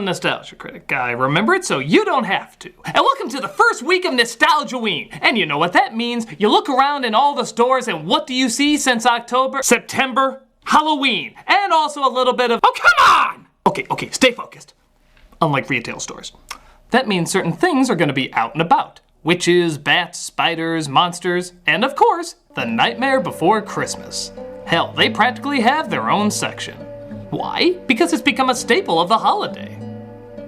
Nostalgia Critic. I remember it so you don't have to. And welcome to the first week of Nostalgia-ween. And you know what that means. You look around in all the stores and what do you see since October? September? Halloween. And also a little bit of, oh come on! Okay, stay focused. Unlike retail stores. That means certain things are gonna be out and about. Witches, bats, spiders, monsters, and of course, The Nightmare Before Christmas. Hell, they practically have their own section. Why? Because it's become a staple of the holiday.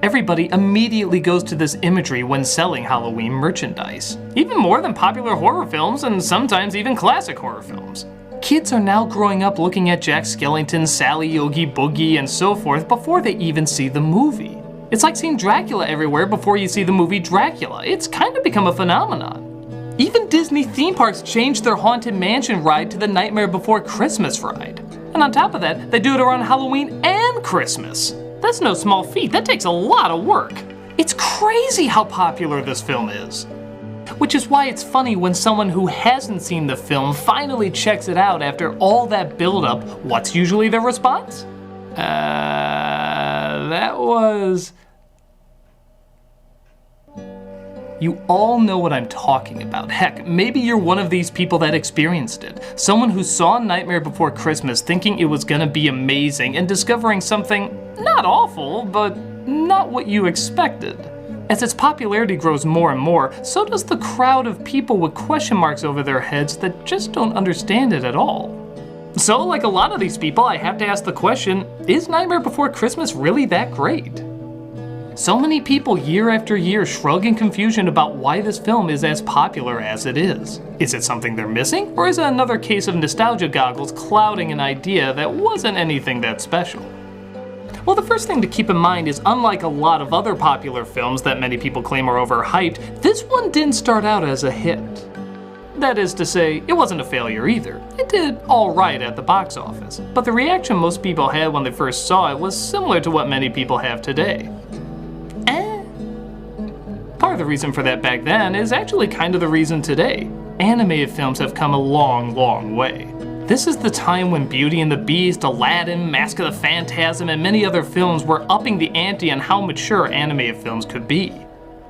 Everybody immediately goes to this imagery when selling Halloween merchandise. Even more than popular horror films and sometimes even classic horror films. Kids are now growing up looking at Jack Skellington, Sally, Yogi Boogie, and so forth before they even see the movie. It's like seeing Dracula everywhere before you see the movie Dracula. It's kind of become a phenomenon. Even Disney theme parks changed their Haunted Mansion ride to the Nightmare Before Christmas ride. And on top of that, they do it around Halloween and Christmas. That's no small feat, that takes a lot of work. It's crazy how popular this film is. Which is why it's funny when someone who hasn't seen the film finally checks it out after all that build-up, what's usually their response? That was... You all know what I'm talking about. Heck, maybe you're one of these people that experienced it. Someone who saw Nightmare Before Christmas thinking it was gonna be amazing and discovering something not awful, but not what you expected. As its popularity grows more and more, so does the crowd of people with question marks over their heads that just don't understand it at all. So, like a lot of these people, I have to ask the question, is Nightmare Before Christmas really that great? So many people year after year shrug in confusion about why this film is as popular as it is. Is it something they're missing, or is it another case of nostalgia goggles clouding an idea that wasn't anything that special? Well, the first thing to keep in mind is unlike a lot of other popular films that many people claim are overhyped, this one didn't start out as a hit. That is to say, it wasn't a failure either. It did alright at the box office, but the reaction most people had when they first saw it was similar to what many people have today. Part of the reason for that back then is actually kind of the reason today. Animated films have come a long, long way. This is the time when Beauty and the Beast, Aladdin, Mask of the Phantasm, and many other films were upping the ante on how mature animated films could be.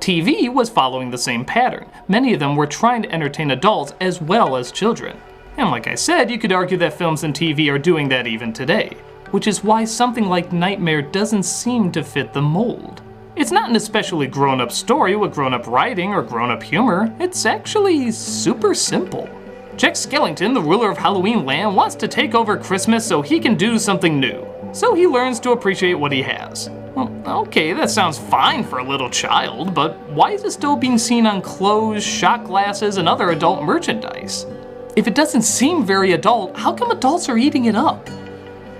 TV was following the same pattern. Many of them were trying to entertain adults as well as children. And like I said, you could argue that films and TV are doing that even today. Which is why something like Nightmare doesn't seem to fit the mold. It's not an especially grown-up story with grown-up writing or grown-up humor. It's actually super simple. Jack Skellington, the ruler of Halloween Land, wants to take over Christmas so he can do something new. So he learns to appreciate what he has. Well, okay, that sounds fine for a little child, but why is it still being seen on clothes, shot glasses, and other adult merchandise? If it doesn't seem very adult, how come adults are eating it up?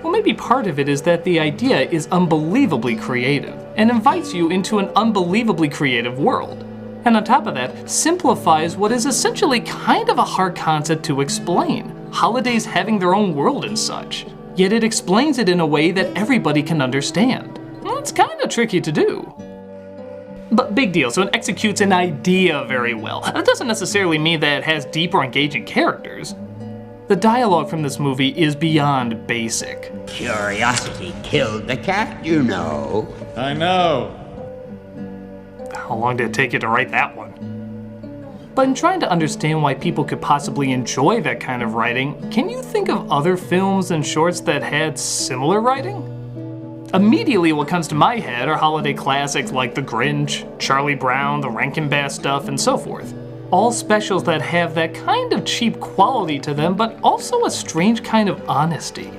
Well, maybe part of it is that the idea is unbelievably creative and invites you into an unbelievably creative world. And on top of that, simplifies what is essentially kind of a hard concept to explain, holidays having their own world and such. Yet it explains it in a way that everybody can understand. Well, it's kind of tricky to do. But big deal, so it executes an idea very well. That doesn't necessarily mean that it has deep or engaging characters. The dialogue from this movie is beyond basic. Curiosity killed the cat, you know. I know. How long did it take you to write that one? But in trying to understand why people could possibly enjoy that kind of writing, can you think of other films and shorts that had similar writing? Immediately what comes to my head are holiday classics like The Grinch, Charlie Brown, the Rankin Bass stuff, and so forth. All specials that have that kind of cheap quality to them, but also a strange kind of honesty.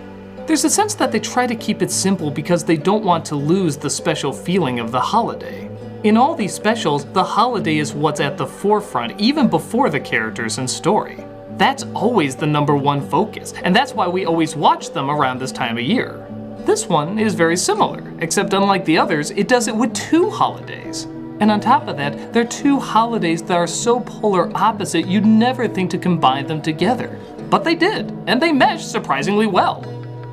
There's a sense that they try to keep it simple because they don't want to lose the special feeling of the holiday. In all these specials, the holiday is what's at the forefront even before the characters and story. That's always the #1 focus, and that's why we always watch them around this time of year. This one is very similar, except unlike the others, it does it with 2 holidays. And on top of that, they're 2 holidays that are so polar opposite you'd never think to combine them together. But they did, and they mesh surprisingly well.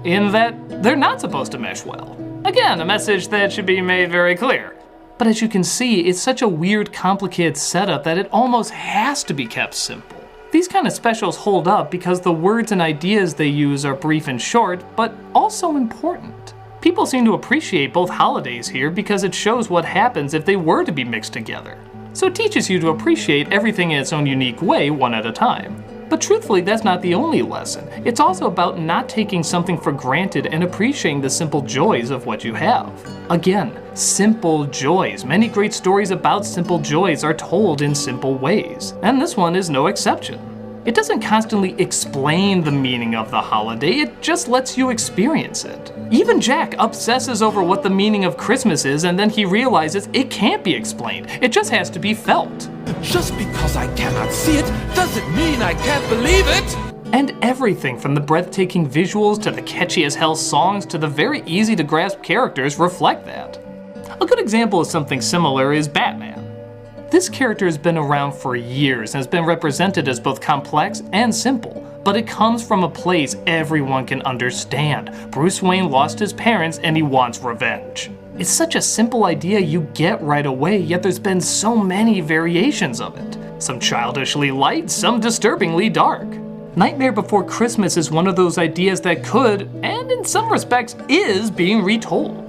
In that, they're not supposed to mesh well. Again, a message that should be made very clear. But as you can see, it's such a weird, complicated setup that it almost has to be kept simple. These kind of specials hold up because the words and ideas they use are brief and short, but also important. People seem to appreciate both holidays here because it shows what happens if they were to be mixed together. So it teaches you to appreciate everything in its own unique way, one at a time. But truthfully, that's not the only lesson. It's also about not taking something for granted and appreciating the simple joys of what you have. Again, simple joys. Many great stories about simple joys are told in simple ways, and this one is no exception. It doesn't constantly explain the meaning of the holiday, it just lets you experience it. Even Jack obsesses over what the meaning of Christmas is, and then he realizes it can't be explained, it just has to be felt. Just because I cannot see it doesn't mean I can't believe it! And everything from the breathtaking visuals to the catchy as hell songs to the very easy to grasp characters reflect that. A good example of something similar is Batman. This character has been around for years and has been represented as both complex and simple, but it comes from a place everyone can understand. Bruce Wayne lost his parents and he wants revenge. It's such a simple idea you get right away, yet there's been so many variations of it. Some childishly light, some disturbingly dark. Nightmare Before Christmas is one of those ideas that could, and in some respects is, being retold.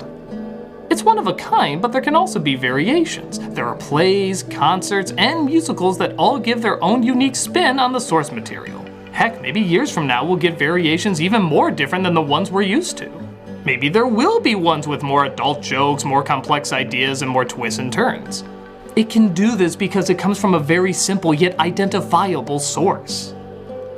It's one of a kind, but there can also be variations. There are plays, concerts, and musicals that all give their own unique spin on the source material. Heck, maybe years from now we'll get variations even more different than the ones we're used to. Maybe there will be ones with more adult jokes, more complex ideas, and more twists and turns. It can do this because it comes from a very simple yet identifiable source.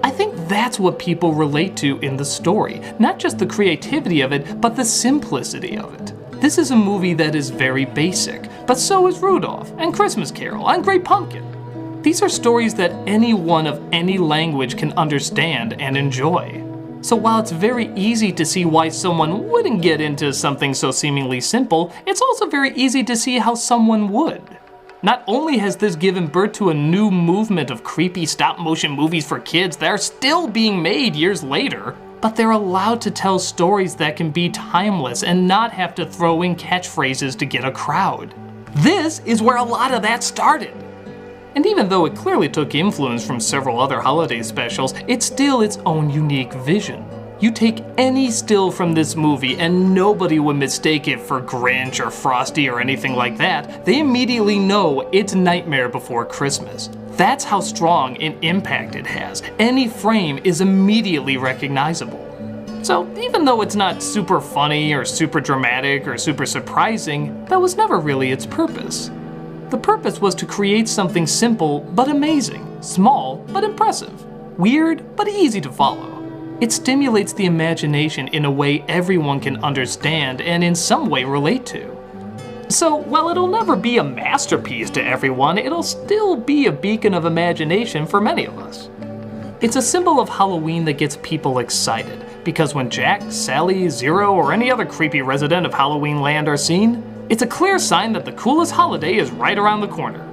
I think that's what people relate to in the story, not just the creativity of it, but the simplicity of it. This is a movie that is very basic, but so is Rudolph, and Christmas Carol, and Great Pumpkin. These are stories that anyone of any language can understand and enjoy. So while it's very easy to see why someone wouldn't get into something so seemingly simple, it's also very easy to see how someone would. Not only has this given birth to a new movement of creepy stop-motion movies for kids that are still being made years later, but they're allowed to tell stories that can be timeless and not have to throw in catchphrases to get a crowd. This is where a lot of that started. And even though it clearly took influence from several other holiday specials, it's still its own unique vision. You take any still from this movie and nobody would mistake it for Grinch or Frosty or anything like that. They immediately know it's Nightmare Before Christmas. That's how strong an impact it has. Any frame is immediately recognizable. So even though it's not super funny or super dramatic or super surprising, that was never really its purpose. The purpose was to create something simple but amazing, small but impressive, weird but easy to follow. It stimulates the imagination in a way everyone can understand and in some way relate to. So while it'll never be a masterpiece to everyone, it'll still be a beacon of imagination for many of us. It's a symbol of Halloween that gets people excited, because when Jack, Sally, Zero, or any other creepy resident of Halloween Land are seen, it's a clear sign that the coolest holiday is right around the corner.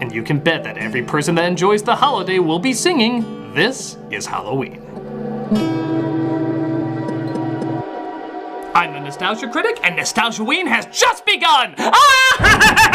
And you can bet that every person that enjoys the holiday will be singing, "This is Halloween." I'm the Nostalgia Critic, and Nostalgiaween has just begun! Ah!